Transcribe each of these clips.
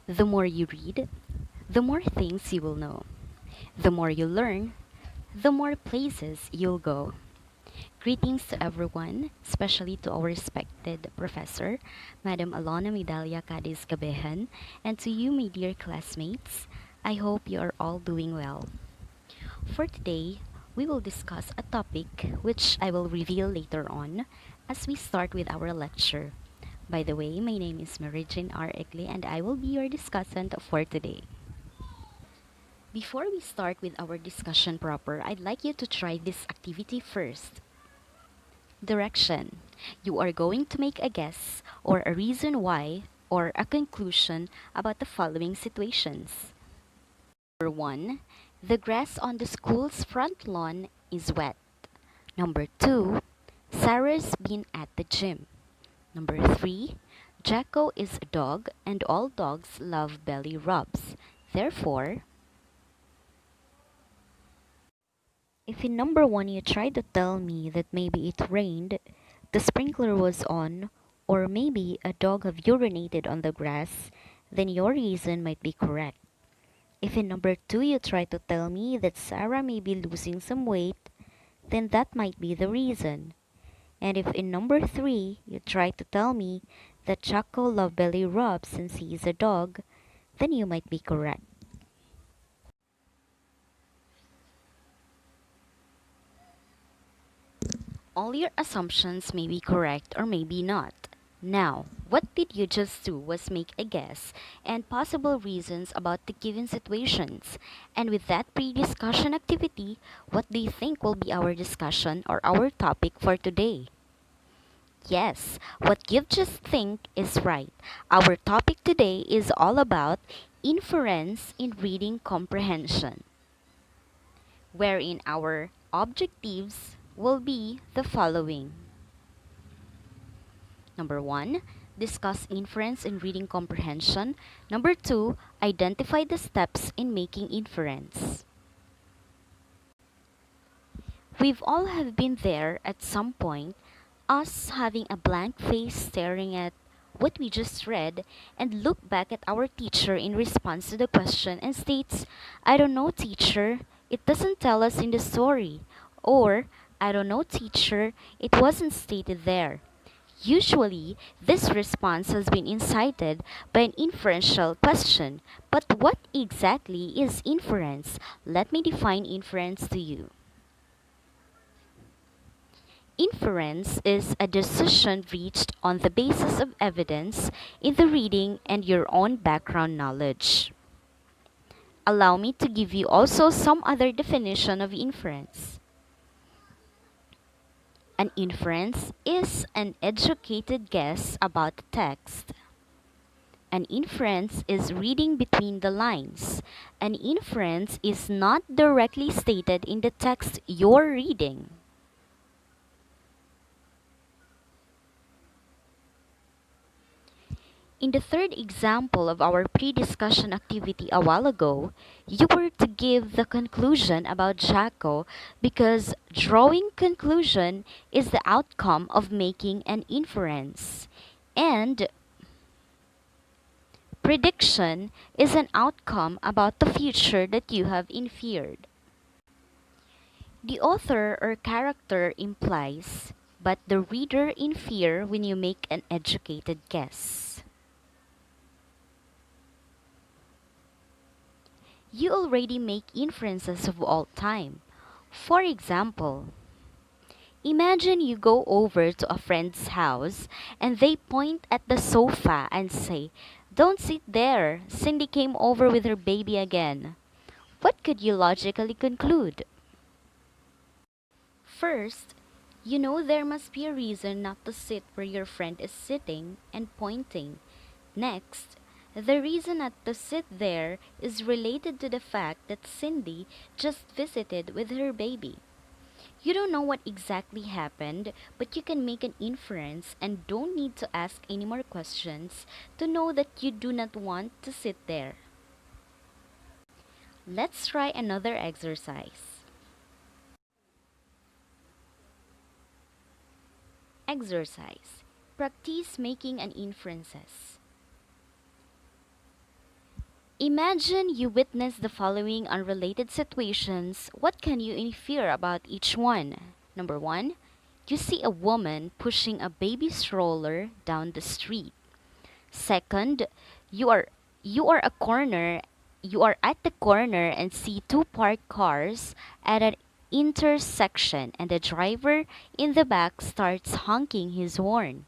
The more you read, the more things you will know. The more you learn, the more places you'll go. Greetings to everyone, especially to our respected professor, Madam Alona Medalia Cadiz Cabejan, and to you, my dear classmates. I hope you are all doing well. For today, we will discuss a topic which I will reveal later on as we start with our lecture. By the way, my name is Mary Jane R. Egle and I will be your discussant for today. Before we start with our discussion proper, I'd like you to try this activity first. Direction. You are going to make a guess or a reason why or a conclusion about the following situations. Number 1. The grass on the school's front lawn is wet. Number 2. Sarah's been at the gym. Number 3. Jacko is a dog and all dogs love belly rubs. Therefore, if in number 1 you try to tell me that maybe it rained, the sprinkler was on, or maybe a dog have urinated on the grass, then your reason might be correct. If in number 2 you try to tell me that Sarah may be losing some weight, then that might be the reason. And if in number 3 you try to tell me that Jacko love belly rubs since he is a dog, then you might be correct. All your assumptions may be correct or maybe not. Now, what did you just do was make a guess and possible reasons about the given situations. And with that pre-discussion activity, what do you think will be our discussion or our topic for today? Yes, what you just think is right. Our topic today is all about inference in reading comprehension, wherein our objectives will be the following. Number 1, discuss inference in reading comprehension. Number 2, identify the steps in making inference. We've all have been there at some point, us having a blank face staring at what we just read and look back at our teacher in response to the question and states, "I don't know, teacher, it doesn't tell us in the story," or "I don't know, teacher, it wasn't stated there." Usually, this response has been incited by an inferential question. But what exactly is inference? Let me define inference to you. Inference is a decision reached on the basis of evidence in the reading and your own background knowledge. Allow me to give you also some other definition of inference. An inference is an educated guess about the text. An inference is reading between the lines. An inference is not directly stated in the text you're reading. In the third example of our pre-discussion activity a while ago, you were to give the conclusion about Jacko because drawing conclusion is the outcome of making an inference. And prediction is an outcome about the future that you have inferred. The author or character implies, but the reader infer when you make an educated guess. You already make inferences of all time. For example, imagine you go over to a friend's house and they point at the sofa and say, "Don't sit there. Cindy came over with her baby again." What could you logically conclude? First, you know there must be a reason not to sit where your friend is sitting and pointing. Next, the reason not to sit there is related to the fact that Cindy just visited with her baby. You don't know what exactly happened, but you can make an inference and don't need to ask any more questions to know that you do not want to sit there. Let's try another exercise. Exercise. Practice making an inferences. Imagine you witness the following unrelated situations. What can you infer about each one? Number one, you see a woman pushing a baby stroller down the street. Second, you are you are a corner you are at the corner and see two parked cars at an intersection and the driver in the back starts honking his horn.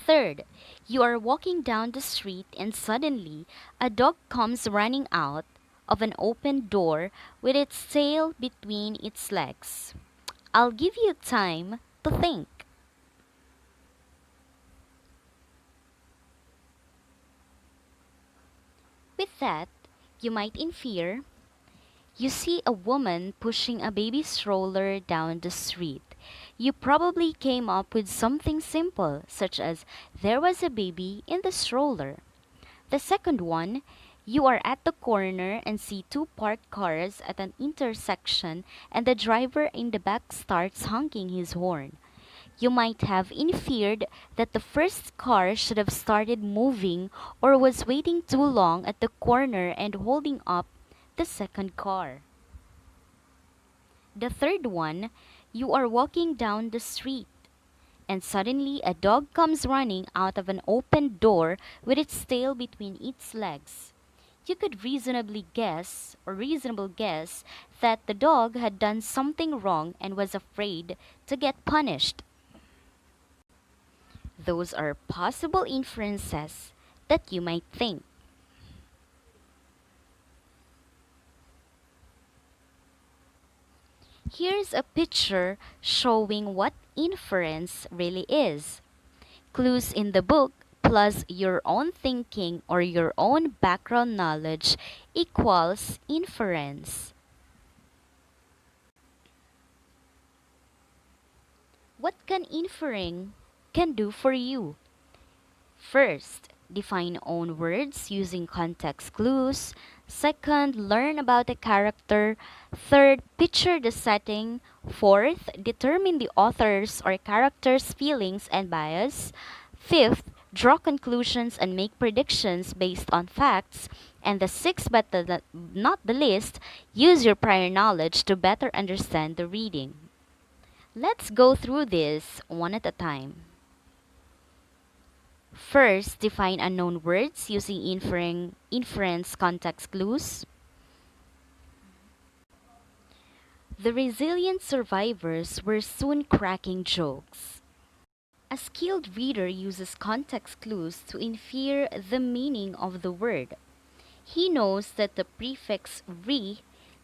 Third, you are walking down the street and suddenly a dog comes running out of an open door with its tail between its legs. I'll give you time to think. With that, you might infer you see a woman pushing a baby stroller down the street. You probably came up with something simple, such as there was a baby in the stroller. The second one, you are at the corner and see two parked cars at an intersection, and the driver in the back starts honking his horn. You might have inferred that the first car should have started moving or was waiting too long at the corner and holding up the second car. The third one, you are walking down the street and suddenly a dog comes running out of an open door with its tail between its legs. You could reasonable guess that the dog had done something wrong and was afraid to get punished. Those are possible inferences that you might think. Here's a picture showing what inference really is. Clues in the book plus your own thinking or your own background knowledge equals inference. What can inferring can do for you? First, define own words using context clues. Second, learn about the character. Third, picture the setting. Fourth, determine the author's or character's feelings and bias. Fifth, draw conclusions and make predictions based on facts. And the sixth, but not the least, use your prior knowledge to better understand the reading. Let's go through this one at a time. First, define unknown words using inference context clues. The resilient survivors were soon cracking jokes. A skilled reader uses context clues to infer the meaning of the word. He knows that the prefix re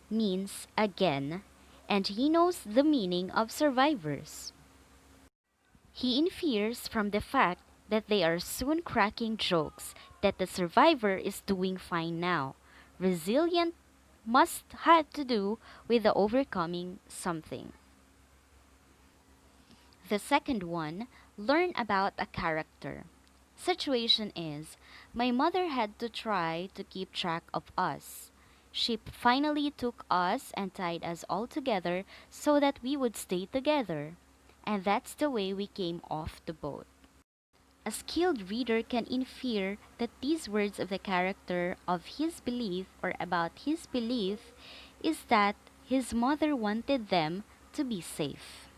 means again, and he knows the meaning of survivors. He infers from the fact that they are soon cracking jokes that the survivor is doing fine now. Resilient must have to do with the overcoming something. The second one, learn about a character. Situation is, my mother had to try to keep track of us. She finally took us and tied us all together so that we would stay together. And that's the way we came off the boat. A skilled reader can infer that these words of the character of his belief or about his belief is that his mother wanted them to be safe.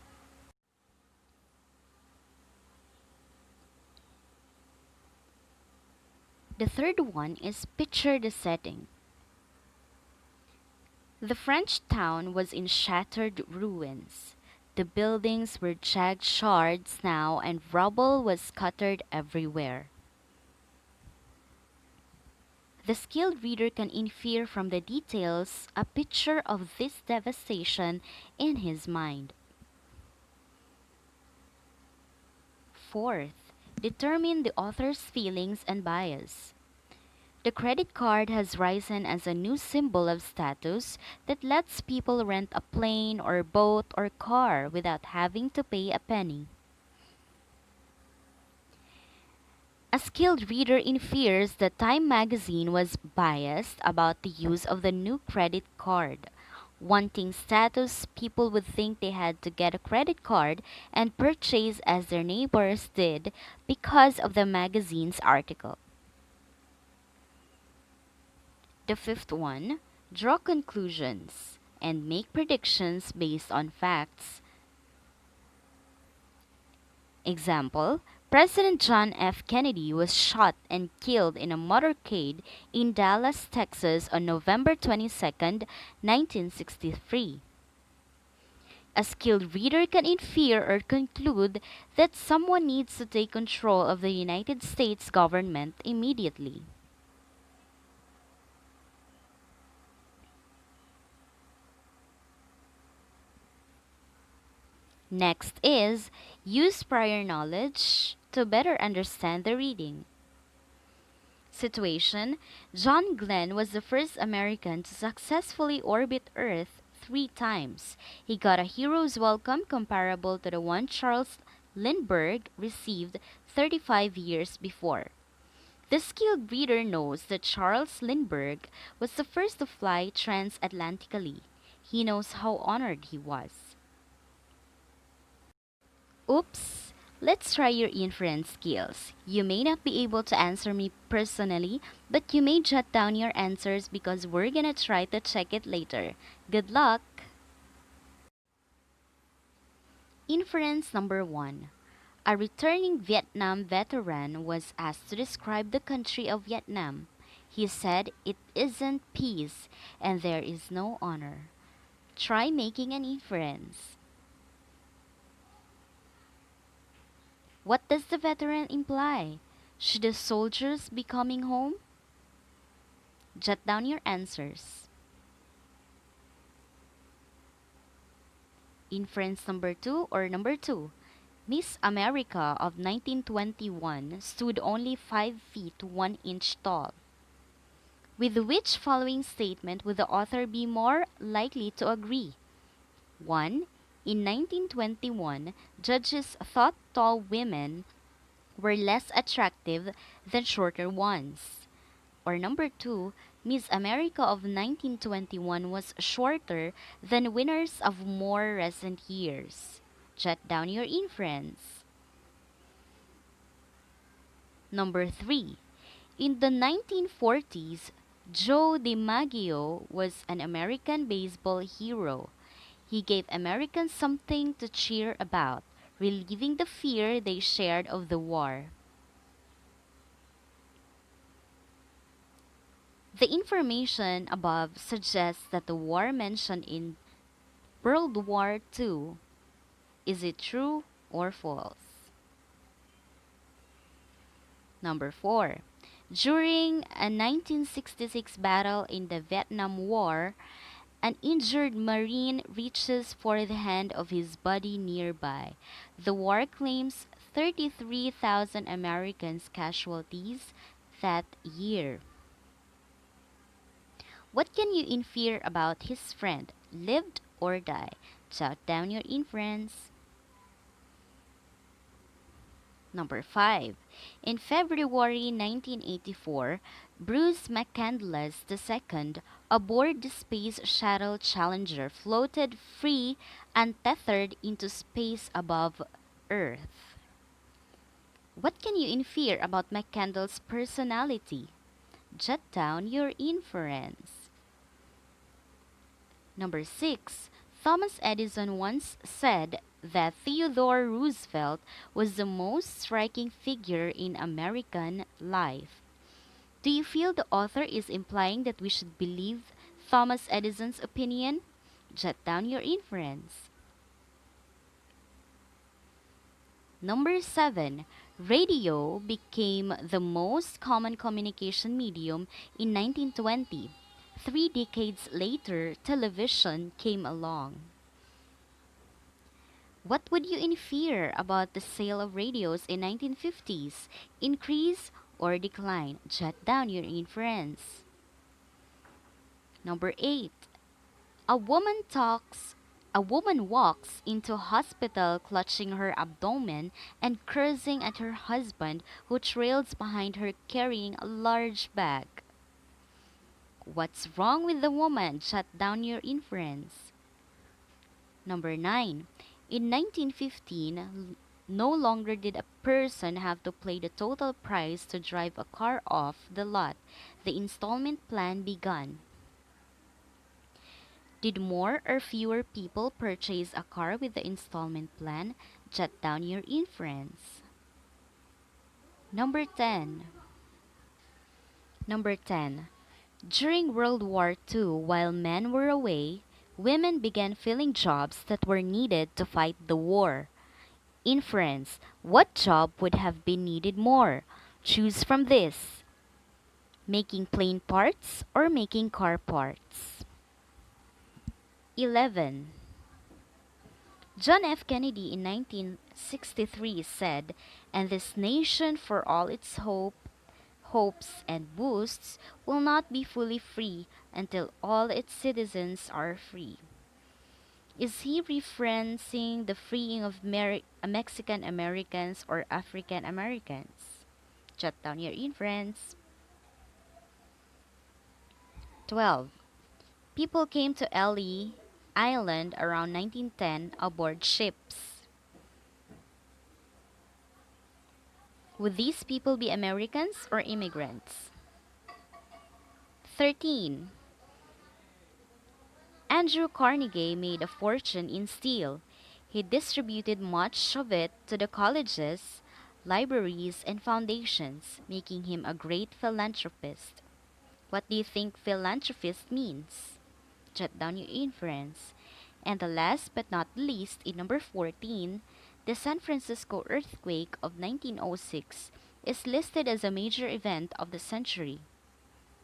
The third one is picture the setting. The French town was in shattered ruins. The buildings were jagged shards now, and rubble was scattered everywhere. The skilled reader can infer from the details a picture of this devastation in his mind. Fourth, determine the author's feelings and bias. The credit card has risen as a new symbol of status that lets people rent a plane or boat or car without having to pay a penny. A skilled reader infers that Time magazine was biased about the use of the new credit card. Wanting status, people would think they had to get a credit card and purchase as their neighbors did because of the magazine's article. The fifth one, draw conclusions and make predictions based on facts. Example, President John F. Kennedy was shot and killed in a motorcade in Dallas, Texas on November 22nd, 1963. A skilled reader can infer or conclude that someone needs to take control of the United States government immediately. Next is use prior knowledge to better understand the reading. Situation, John Glenn was the first American to successfully orbit Earth 3 times. He got a hero's welcome comparable to the one Charles Lindbergh received 35 years before. The skilled reader knows that Charles Lindbergh was the first to fly transatlantically. He knows how honored he was. Oops! Let's try your inference skills. You may not be able to answer me personally, but you may jot down your answers because we're gonna try to check it later. Good luck! Inference number 1. A returning Vietnam veteran was asked to describe the country of Vietnam. He said it isn't peace and there is no honor. Try making an inference. What does the veteran imply? Should the soldiers be coming home? Jot down your answers. Inference number 2 or number 2. Miss America of 1921 stood only 5 feet 1 inch tall. With which following statement would the author be more likely to agree? 1. In 1921, judges thought tall women were less attractive than shorter ones. Or number 2, Miss America of 1921 was shorter than winners of more recent years. Jot down your inference. Number 3, in the 1940s, Joe DiMaggio was an American baseball hero. He gave Americans something to cheer about, relieving the fear they shared of the war. The information above suggests that the war mentioned in World War II. Is it true or false? Number 4. During a 1966 battle in the Vietnam War, an injured Marine reaches for the hand of his buddy nearby. The war claims 33,000 Americans casualties that year. What can you infer about his friend, lived or died? Jot down your inference. Number 5. In February 1984, Bruce McCandless II aboard the Space Shuttle Challenger floated free untethered into space above Earth. What can you infer about McCandless' personality? Jot down your inference. Number 6. Thomas Edison once said that Theodore Roosevelt was the most striking figure in American life. Do you feel the author is implying that we should believe Thomas Edison's opinion? Jot down your inference. Number 7. Radio became the most common communication medium in 1920. 3 decades later, television came along. What would you infer about the sale of radios in 1950s? Increase or decline? Jot down your inference. Number 8. A woman talks a woman walks into a hospital clutching her abdomen and cursing at her husband who trails behind her carrying a large bag. What's wrong with the woman? Jot down your inference. Number 9. In 1915, No longer did a person have to pay the total price to drive a car off the lot. The installment plan began. Did more or fewer people purchase a car with the installment plan? Jot down your inference. Number 10. Number 10. During World War II, while men were away, women began filling jobs that were needed to fight the war. Inference. What job would have been needed more? Choose from this. Making plane parts or making car parts? 11. John F. Kennedy in 1963 said, "And this nation, for all its hopes and boosts, will not be fully free until all its citizens are free." Is he referencing the freeing of Mexican Americans or African Americans? Jot down your inference. 12. People came to Ellie Island around 1910 aboard ships. Would these people be Americans or immigrants? 13. Andrew Carnegie made a fortune in steel. He distributed much of it to the colleges, libraries, and foundations, making him a great philanthropist. What do you think philanthropist means? Jot down your inference. And the last but not least, in number 14, the San Francisco earthquake of 1906 is listed as a major event of the century.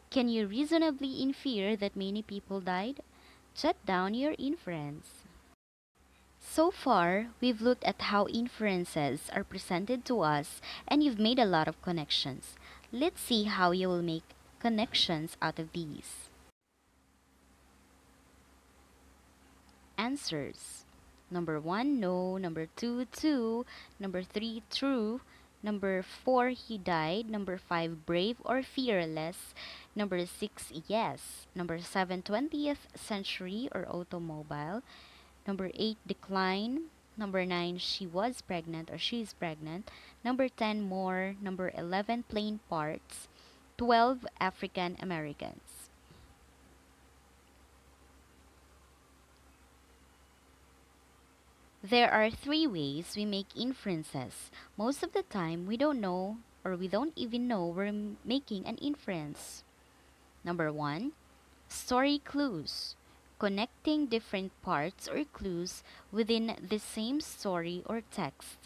Can you reasonably infer that many people died? Jot down your inference. So far, we've looked at how inferences are presented to us and you've made a lot of connections. Let's see how you will make connections out of these. Answers. Number 1, no. Number 2, 2. Number 3, true. Number 4, he died. Number 5, brave or fearless. Number 6, yes. Number 7, 20th century or automobile. Number 8, decline. Number 9, she was pregnant or she's pregnant. Number 10, more. Number 11, plane parts. 12, African Americans. There are 3 ways we make inferences. Most of the time, we don't know or we don't even know we're making an inference. Number 1, story clues. Connecting different parts or clues within the same story or text.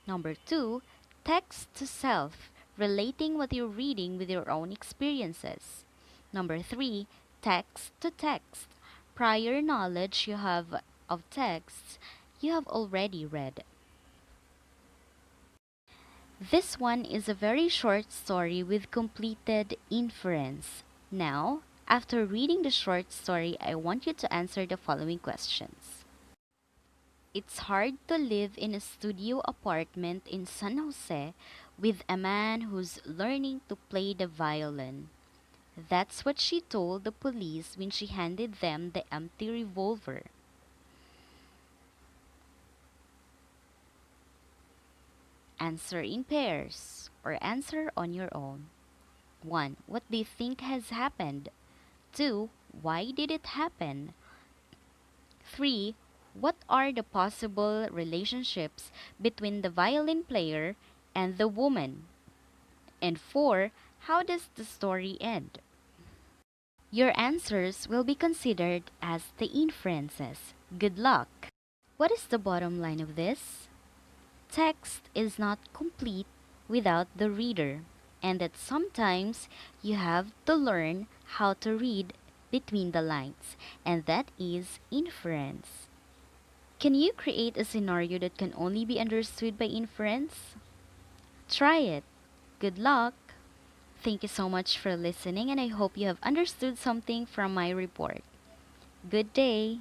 Number 2, text to self, relating what you're reading with your own experiences. Number 3, text to text, prior knowledge you have of texts you have already read. This one is a very short story with completed inference. Now, after reading the short story, I want you to answer the following questions. It's hard to live in a studio apartment in San Jose with a man who's learning to play the violin. That's what she told the police when she handed them the empty revolver. Answer in pairs or answer on your own. 1. What do you think has happened? 2. Why did it happen? 3. What are the possible relationships between the violin player and the woman? And 4. How does the story end? Your answers will be considered as the inferences. Good luck! What is the bottom line of this? Text is not complete without the reader, and that sometimes you have to learn how to read between the lines, and that is inference. Can you create a scenario that can only be understood by inference? Try it. Good luck! Thank you so much for listening, and I hope you have understood something from my report. Good day!